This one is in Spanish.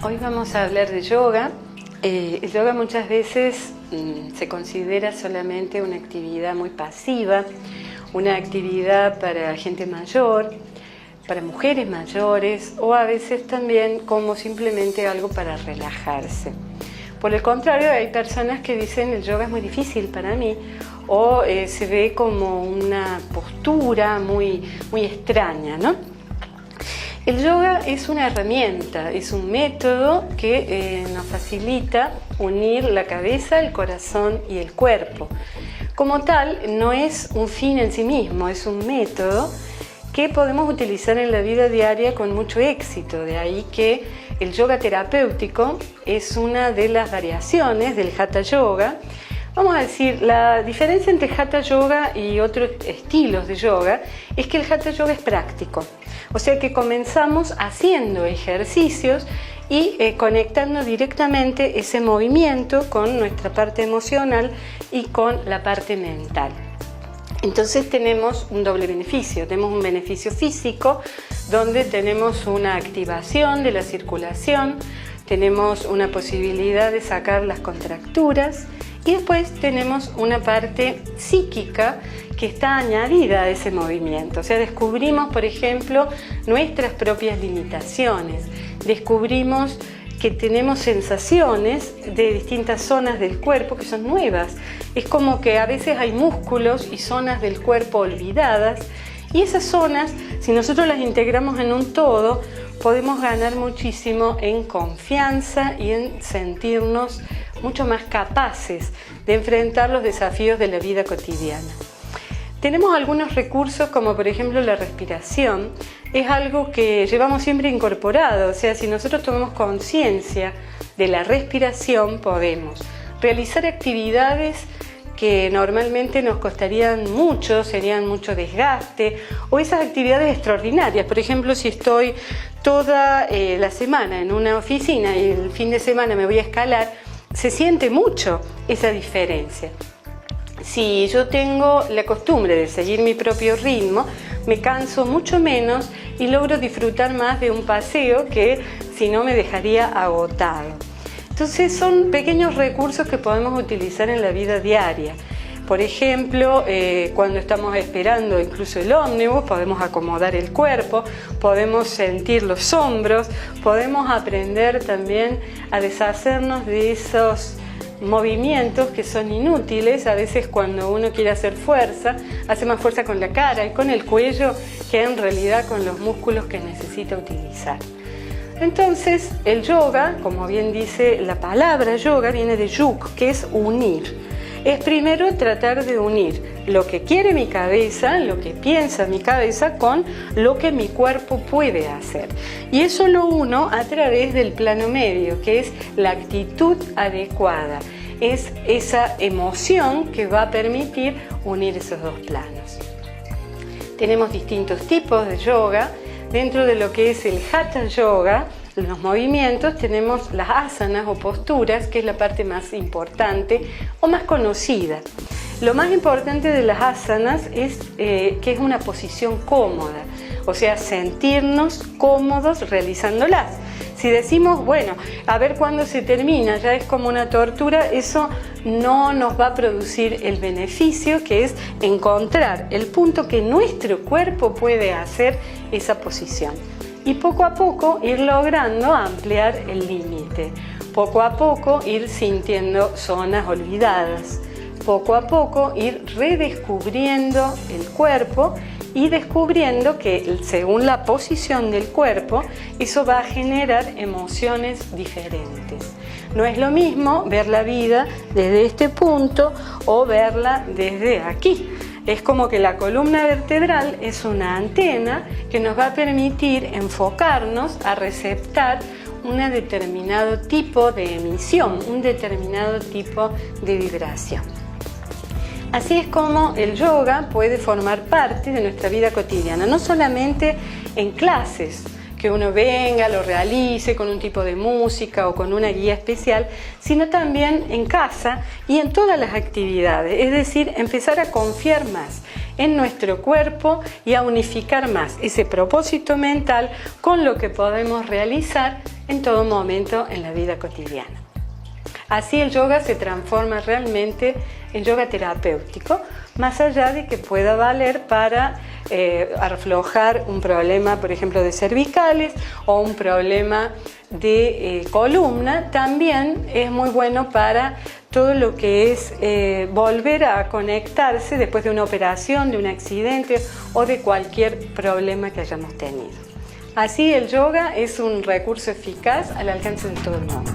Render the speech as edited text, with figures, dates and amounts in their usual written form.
Hoy vamos a hablar de yoga. El yoga muchas veces se considera solamente una actividad muy pasiva, una actividad para gente mayor, para mujeres mayores o a veces también como simplemente algo para relajarse. Por el contrario, hay personas que dicen el yoga es muy difícil para mí o se ve como una postura muy extraña, ¿no? El yoga es una herramienta, es un método que nos facilita unir la cabeza, el corazón y el cuerpo. Como tal, no es un fin en sí mismo, es un método que podemos utilizar en la vida diaria con mucho éxito. De ahí que el yoga terapéutico es una de las variaciones del Hatha Yoga. Vamos a decir, la diferencia entre Hatha Yoga y otros estilos de yoga es que el Hatha Yoga es práctico. O sea que comenzamos haciendo ejercicios y conectando directamente ese movimiento con nuestra parte emocional y con la parte mental. Entonces tenemos un doble beneficio. Tenemos un beneficio físico donde tenemos una activación de la circulación, tenemos una posibilidad de sacar las contracturas y después tenemos una parte psíquica que está añadida a ese movimiento. O sea, descubrimos, por ejemplo, nuestras propias limitaciones, descubrimos que tenemos sensaciones de distintas zonas del cuerpo que son nuevas. Es como que a veces hay músculos y zonas del cuerpo olvidadas y esas zonas, si nosotros las integramos en un todo, podemos ganar muchísimo en confianza y en sentirnos mucho más capaces de enfrentar los desafíos de la vida cotidiana. Tenemos algunos recursos como por ejemplo la respiración, es algo que llevamos siempre incorporado, o sea, si nosotros tomamos conciencia de la respiración podemos realizar actividades que normalmente nos costarían mucho, serían mucho desgaste, o esas actividades extraordinarias. Por ejemplo, si estoy toda la semana en una oficina y el fin de semana me voy a escalar, se siente mucho esa diferencia. Si yo tengo la costumbre de seguir mi propio ritmo, me canso mucho menos y logro disfrutar más de un paseo que si no me dejaría agotado. Entonces son pequeños recursos que podemos utilizar en la vida diaria. Por ejemplo, cuando estamos esperando incluso el ómnibus, podemos acomodar el cuerpo, podemos sentir los hombros, podemos aprender también a deshacernos de esos movimientos que son inútiles. A veces cuando uno quiere hacer fuerza, hace más fuerza con la cara y con el cuello que en realidad con los músculos que necesita utilizar. Entonces, el yoga, como bien dice la palabra yoga, viene de yug, que es unir. Es primero tratar de unir lo que quiere mi cabeza, lo que piensa mi cabeza, con lo que mi cuerpo puede hacer. Y eso lo uno a través del plano medio, que es la actitud adecuada. Es esa emoción que va a permitir unir esos dos planos. Tenemos distintos tipos de yoga. Dentro de lo que es el Hatha Yoga, los movimientos, tenemos las asanas o posturas, que es la parte más importante o más conocida. Lo más importante de las asanas es que es una posición cómoda, o sea, sentirnos cómodos realizándolas. Si decimos, bueno, a ver cuándo se termina, ya es como una tortura, eso no nos va a producir el beneficio que es encontrar el punto que nuestro cuerpo puede hacer esa posición. Y poco a poco ir logrando ampliar el límite, poco a poco ir sintiendo zonas olvidadas, poco a poco ir redescubriendo el cuerpo y descubriendo que según la posición del cuerpo, eso va a generar emociones diferentes. No es lo mismo ver la vida desde este punto o verla desde aquí. Es como que la columna vertebral es una antena que nos va a permitir enfocarnos a receptar un determinado tipo de emisión, un determinado tipo de vibración. Así es como el yoga puede formar parte de nuestra vida cotidiana, no solamente en clases, que uno venga, lo realice con un tipo de música o con una guía especial, sino también en casa y en todas las actividades. Es decir, empezar a confiar más en nuestro cuerpo y a unificar más ese propósito mental con lo que podemos realizar en todo momento en la vida cotidiana. Así el yoga se transforma realmente en yoga terapéutico, más allá de que pueda valer para aflojar un problema, por ejemplo, de cervicales o un problema de columna. También es muy bueno para todo lo que es volver a conectarse después de una operación, de un accidente o de cualquier problema que hayamos tenido. Así el yoga es un recurso eficaz al alcance de todo el mundo.